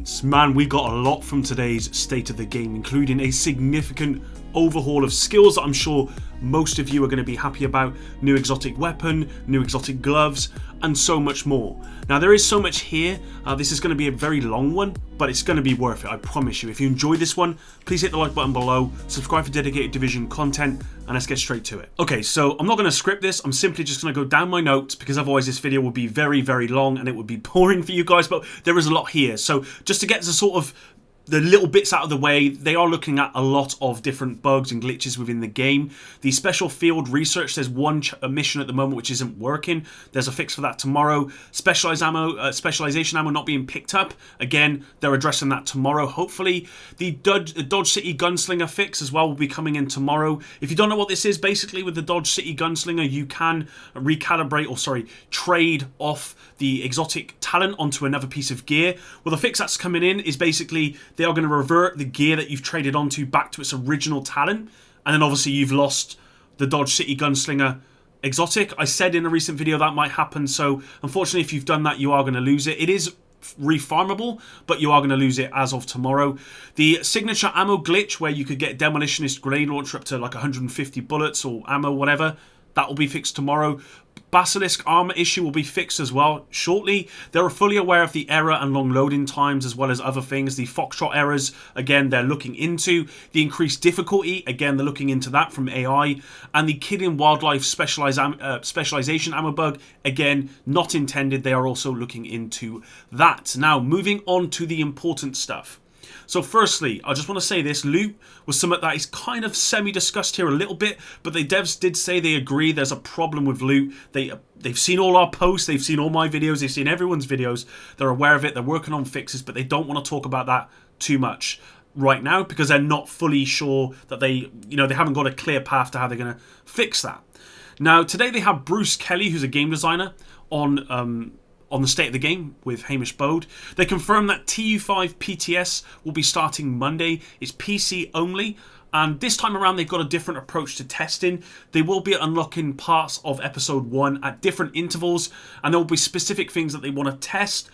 announcements. Man, we got a lot from today's State of the Game, including a significant overhaul of skills that I'm sure most of you are going to be happy about, new exotic weapon, new exotic gloves, and so much more. Now there is so much here, this is going to be a very long one, but it's going to be worth it, I promise you. If you enjoyed this one, please hit the like button below, subscribe for dedicated Division content, and let's get straight to it. Okay, so I'm not going to script this, I'm simply just going to go down my notes, because otherwise this video will be very, very long, and it would be boring for you guys, but there is a lot here. So just to get to sort of the little bits out of the way, they are looking at a lot of different bugs and glitches within the game. The special field research, there's one mission at the moment which isn't working. There's a fix for that tomorrow. Specialization ammo not being picked up. Again, they're addressing that tomorrow, hopefully. The Dodge City Gunslinger fix as well will be coming in tomorrow. If you don't know what this is, basically with the Dodge City Gunslinger, you can trade off the exotic talent onto another piece of gear. Well, the fix that's coming in is basically they are going to revert the gear that you've traded onto back to its original talent. And then obviously you've lost the Dodge City Gunslinger exotic. I said in a recent video that might happen. So unfortunately, if you've done that, you are going to lose it. It is refarmable, but you are going to lose it as of tomorrow. The signature ammo glitch where you could get demolitionist grenade launcher up to like 150 bullets or ammo, whatever, that will be fixed tomorrow. Basilisk armor issue will be fixed as well shortly. They're fully aware of the error and long loading times as well as other things. The Foxtrot errors, again, they're looking into. The increased difficulty, again, they're looking into that from AI. And the killing wildlife specialization ammo bug, again, not intended. They are also looking into that. Now, moving on to the important stuff. So firstly, I just want to say this, loot was something that is kind of semi-discussed here a little bit, but the devs did say they agree there's a problem with loot. They've seen all our posts, they've seen all my videos, they've seen everyone's videos, they're aware of it, they're working on fixes, but they don't want to talk about that too much right now because they're not fully sure that they haven't got a clear path to how they're going to fix that. Now, today they have Bruce Kelly, who's a game designer, on the State of the Game with Hamish Bode. They confirmed that TU5 PTS will be starting Monday. It's PC only. And this time around, they've got a different approach to testing. They will be unlocking parts of Episode 1 at different intervals. And there will be specific things that they want to test.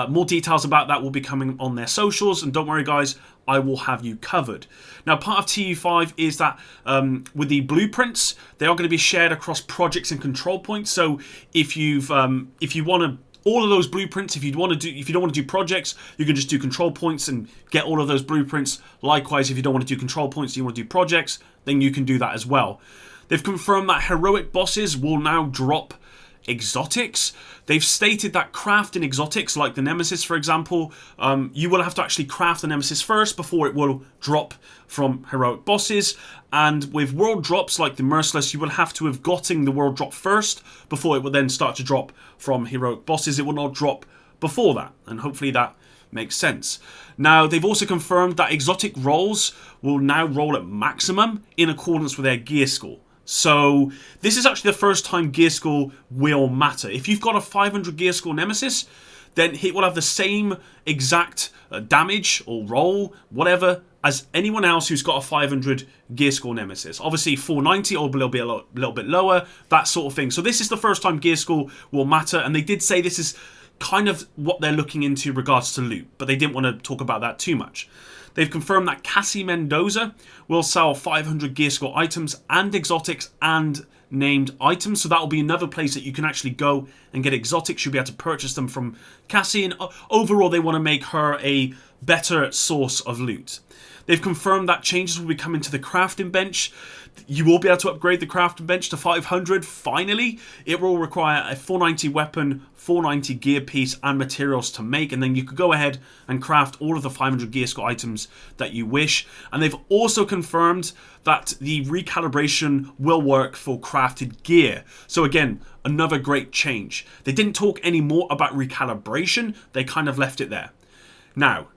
More details about that will be coming on their socials. And don't worry, guys, I will have you covered. Now, part of TU5 is that with the blueprints, they are going to be shared across projects and control points. So if you want to all of those blueprints, if you don't want to do projects, you can just do control points and get all of those blueprints. Likewise, if you don't want to do control points, you want to do projects, then you can do that as well. They've confirmed that heroic bosses will now drop exotics. They've stated that crafting exotics, like the Nemesis, for example, you will have to actually craft the Nemesis first before it will drop from heroic bosses. And with world drops like the Merciless, you will have to have gotten the world drop first before it will then start to drop from heroic bosses. It will not drop before that, and hopefully that makes sense. Now, they've also confirmed that exotic rolls will now roll at maximum in accordance with their gear score. So this is actually the first time gear score will matter. If you've got a 500 gear score Nemesis, then it will have the same exact damage or roll, whatever, as anyone else who's got a 500 gear score Nemesis. Obviously 490 or a little bit lower, that sort of thing. So this is the first time gear score will matter, and they did say this is kind of what they're looking into regards to loot, but they didn't want to talk about that too much. They've confirmed that Cassie Mendoza will sell 500 gear score items and exotics and named items. So that will be another place that you can actually go and get exotics. You'll be able to purchase them from Cassie. And overall, they want to make her a better source of loot. They've confirmed that changes will be coming to the crafting bench. You will be able to upgrade the crafting bench to 500. Finally, it will require a 490 weapon, 490 gear piece, and materials to make. And then you could go ahead and craft all of the 500 gear score items that you wish. And they've also confirmed that the recalibration will work for crafted gear. So again, another great change. They didn't talk any more about recalibration. They kind of left it there. Now,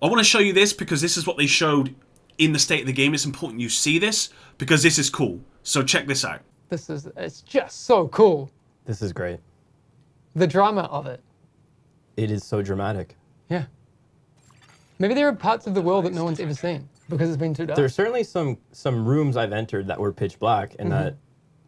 I want to show you this because this is what they showed in the State of the Game. It's important you see this because this is cool. So check this out. It's just so cool. This is great. The drama of it. It is so dramatic. Yeah. Maybe there are parts of the world that no one's ever seen because it's been too dark. There's certainly some rooms I've entered that were pitch black and that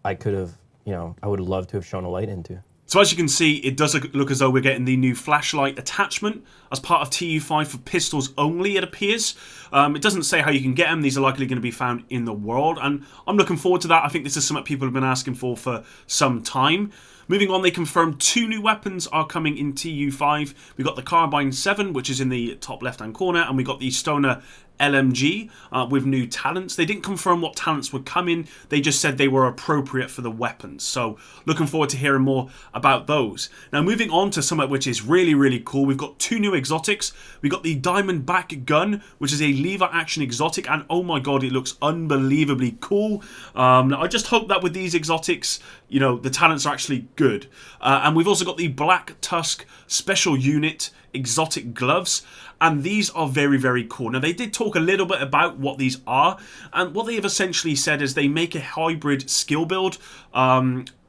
I could have, I would have loved to have shown a light into. So as you can see, it does look as though we're getting the new flashlight attachment as part of TU5 for pistols only, it appears. It doesn't say how you can get them. These are likely going to be found in the world, and I'm looking forward to that. I think this is something people have been asking for some time. Moving on, they confirmed 2 new weapons are coming in TU5. We got the Carbine 7, which is in the top left-hand corner, and we got the Stoner LMG with new talents. They didn't confirm what talents would come in. They just said they were appropriate for the weapons. So looking forward to hearing more about those. Now moving on to something which is really, really cool. We've got 2 new exotics. We got the Diamondback Gun, which is a lever action exotic, and oh my god, it looks unbelievably cool. I just hope that with these exotics, you know, the talents are actually good. And we've also got the Black Tusk Special Unit exotic gloves, and these are very, very cool. Now, they did talk a little bit about what these are, and what they have essentially said is they make a hybrid skill build.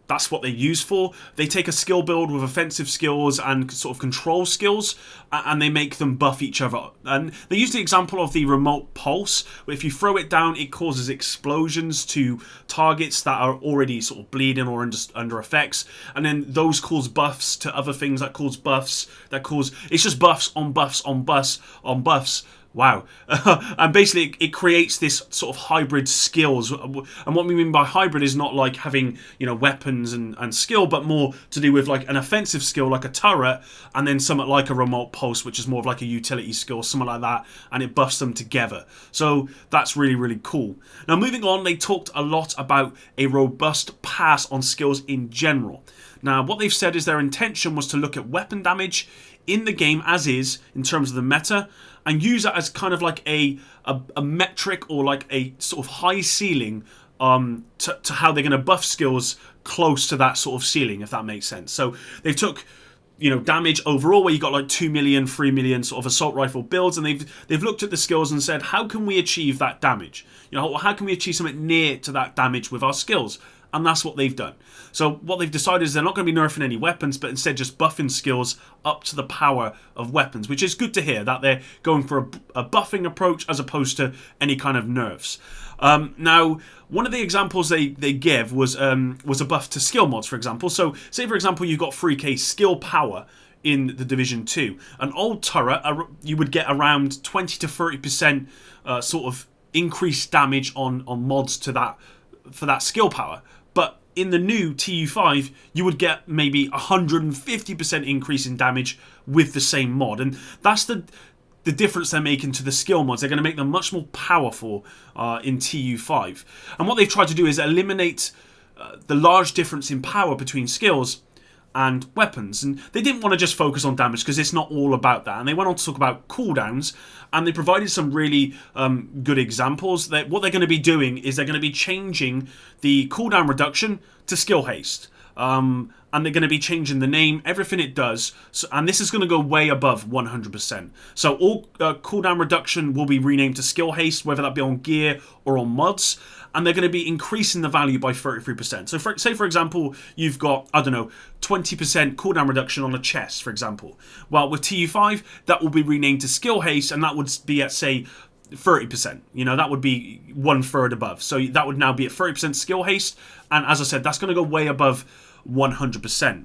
That's what they use for. They take a skill build with offensive skills and sort of control skills, and they make them buff each other. And they use the example of the remote pulse, where if you throw it down, it causes explosions to targets that are already sort of bleeding or under effects, and then those cause buffs to other things that cause buffs that cause. It's just buffs on buffs on buffs on buffs. Wow. And basically it creates this sort of hybrid skills, and what we mean by hybrid is not like having, you know, weapons and skill, but more to do with like an offensive skill like a turret, and then something like a remote pulse, which is more of like a utility skill, something like that, and it buffs them together. So that's really, really cool. Now moving on, they talked a lot about a robust pass on skills in general. Now what they've said is their intention was to look at weapon damage in the game as is in terms of the meta, and use that as kind of like a metric or like a sort of high ceiling to how they're going to buff skills close to that sort of ceiling, if that makes sense. So they took, you know, damage overall, where you got like 2 million, 3 million sort of assault rifle builds, and they've looked at the skills and said, how can we achieve that damage? You know, how can we achieve something near to that damage with our skills? And that's what they've done. So what they've decided is they're not going to be nerfing any weapons, but instead just buffing skills up to the power of weapons, which is good to hear, that they're going for a buffing approach as opposed to any kind of nerfs. Now, one of the examples they gave was a buff to skill mods, for example. So say, for example, you've got 3k skill power in the Division 2. An old turret, you would get around 20 to 30% sort of increased damage on mods to that, for that skill power. But in the new TU5, you would get maybe 150% increase in damage with the same mod. And that's the difference they're making to the skill mods. They're going to make them much more powerful in TU5. And what they've tried to do is eliminate the large difference in power between skills and weapons. And they didn't want to just focus on damage, because it's not all about that. And they went on to talk about cooldowns, and they provided some really good examples. That what they're going to be doing is they're going to be changing the cooldown reduction to skill haste. And they're going to be changing the name, everything it does, and this is going to go way above 100%. So all cooldown reduction will be renamed to skill haste, whether that be on gear or on mods, and they're going to be increasing the value by 33%. So say for example, you've got, I don't know, 20% cooldown reduction on a chest, for example. Well, with TU5, that will be renamed to skill haste, and that would be at, say, 30%. You know, that would be 1/3 above. So that would now be at 30% skill haste, and as I said, that's going to go way above 100%.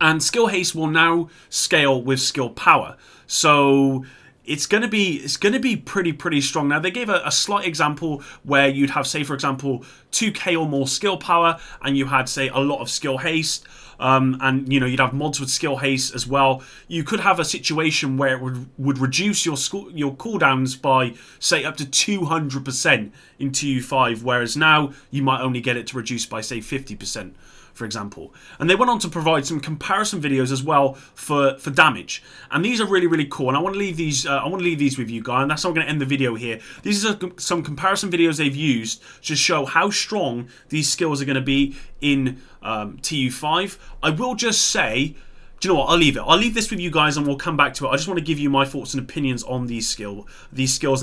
And skill haste will now scale with skill power. So it's going to be pretty strong. Now they gave a slight example where you'd have, say for example, 2k or more skill power, and you had, say, a lot of skill haste. And you know, you'd have mods with skill haste as well. You could have a situation where it would reduce your cooldowns by, say, up to 200% in TU5, whereas now you might only get it to reduce by, say, 50%. For example. And they went on to provide some comparison videos as well for damage, and these are really cool, and I want to leave these with you guys, and that's how I'm going to end the video here. These are some comparison videos they've used to show how strong these skills are going to be in TU5. I will just say, do you know what, I'll leave this with you guys, and we'll come back to it. I just want to give you my thoughts and opinions on these skills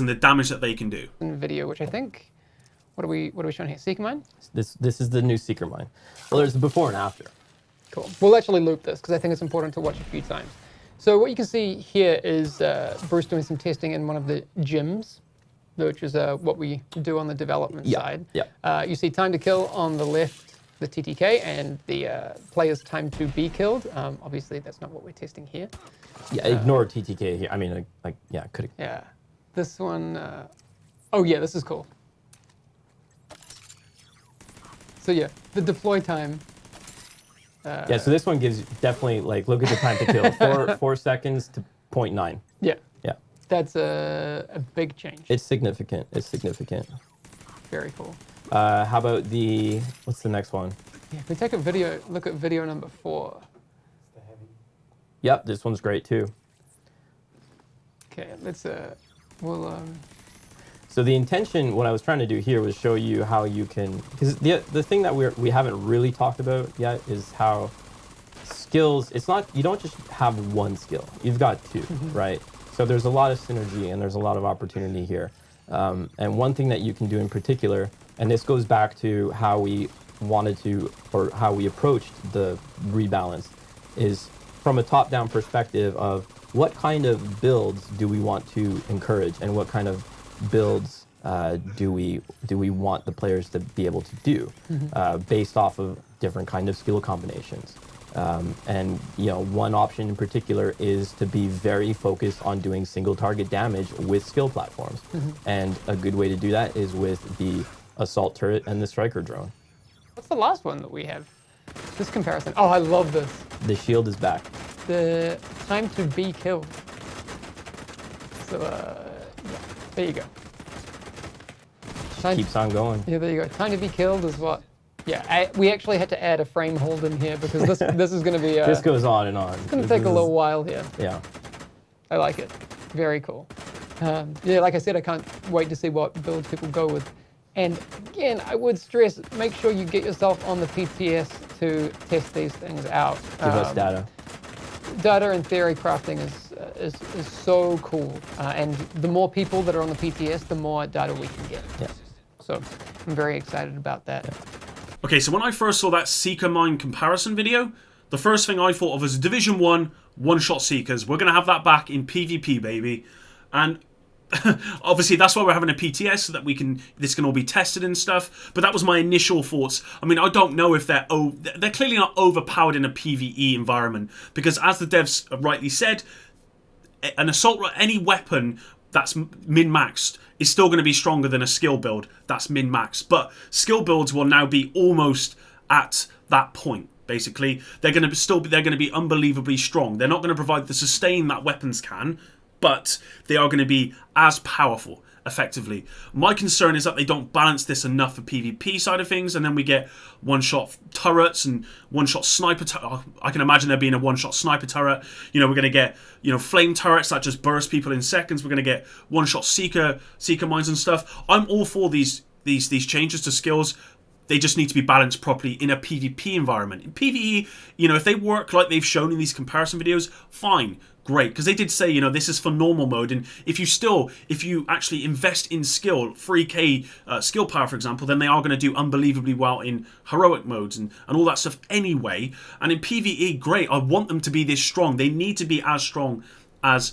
and the damage that they can do. Video, which I think, what are we showing here? Seeker Mine? This is the new Seeker Mine. Well, there's the before and after. Cool. We'll actually loop this, because I think it's important to watch a few times. So what you can see here is Bruce doing some testing in one of the gyms, which is what we do on the development side. Yeah. You see time to kill on the left, the TTK and the player's time to be killed. Obviously, that's not what we're testing here. Yeah, ignore TTK here. I mean, yeah, could. Yeah, this one. Oh yeah, this is cool. So yeah, the deploy time. Yeah, so this one gives definitely like look at the time to kill 4 seconds to 0.9. Yeah. Yeah. That's a big change. It's significant. It's significant. Very cool. How about what's the next one? Yeah, if we take a video, look at video number 4. Yep, this one's great too. Okay, let's So the intention, what I was trying to do here was show you how you can, because the thing that we haven't really talked about yet is how skills, it's not, you don't just have one skill, you've got 2, right? So there's a lot of synergy and there's a lot of opportunity here. And one thing that you can do in particular, and this goes back to how we wanted to, or how we approached the rebalance, is from a top-down perspective of what kind of builds do we want to encourage and what kind of builds do we want the players to be able to do based off of different kind of skill combinations. And one option in particular is to be very focused on doing single target damage with skill platforms. And a good way to do that is with the assault turret and the striker drone. What's the last one that we have? This comparison. Oh, I love this. The shield is back. The time to be killed. So yeah, there you go. Keeps on going. Yeah, there you go. Time to be killed is what? Yeah, we actually had to add a frame hold in here because this is going to be. This goes on and on. It's going to take a little while here. Yeah. I like it. Very cool. Yeah, like I said, I can't wait to see what builds people go with. And again, I would stress, make sure you get yourself on the PTS to test these things out. Give us data. Data and theory crafting is so cool. And the more people that are on the PTS, the more data we can get. Yeah. So I'm very excited about that. Yeah. Okay, so when I first saw that Seeker Mine comparison video, the first thing I thought of was Division 1 one-shot Seekers. We're going to have that back in PvP, baby. And obviously that's why we're having a PTS, so that this can all be tested and stuff. But that was my initial thoughts. I mean, I don't know if they're clearly not overpowered in a PvE environment, because as the devs rightly said, an assault, any weapon that's min-maxed is still going to be stronger than a skill build that's min-maxed. But skill builds will now be almost at that point. Basically, they're going to be unbelievably strong. They're not going to provide the sustain that weapons can, but they are going to be as powerful, effectively. My concern is that they don't balance this enough for PvP side of things, and then we get one-shot turrets and one-shot sniper. I can imagine there being a one-shot sniper turret. We're going to get flame turrets that just burst people in seconds. We're going to get one-shot seeker mines and stuff. I'm all for these changes to skills. They just need to be balanced properly in a PvP environment. In PvE, if they work like they've shown in these comparison videos, fine. Great, because they did say, this is for normal mode, and if you actually invest in skill, 3k skill power, for example, then they are going to do unbelievably well in heroic modes and all that stuff anyway. And in PvE, great, I want them to be this strong. They need to be as strong as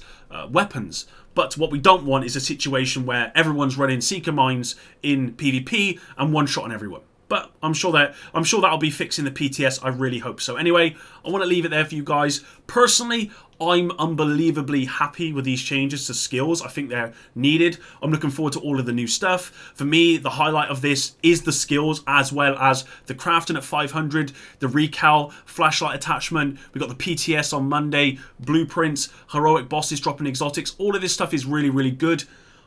weapons. But what we don't want is a situation where everyone's running Seeker Mines in PvP and one-shotting everyone. But I'm sure that'll be fixed in the PTS. I really hope so. Anyway, I want to leave it there for you guys. Personally, I'm unbelievably happy with these changes to skills. I think they're needed. I'm looking forward to all of the new stuff. For me, the highlight of this is the skills, as well as the crafting at 500, the recal flashlight attachment. We got the PTS on Monday, blueprints, heroic bosses dropping exotics. All of this stuff is really, really good.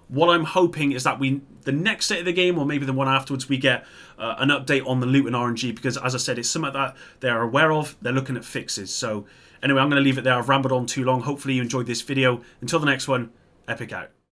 What I'm hoping is that the next state of the game, or maybe the one afterwards, we get an update on the loot and RNG, because as I said, it's something that they're aware of. They're looking at fixes. So anyway, I'm going to leave it there. I've rambled on too long. Hopefully you enjoyed this video. Until the next one, Epic out.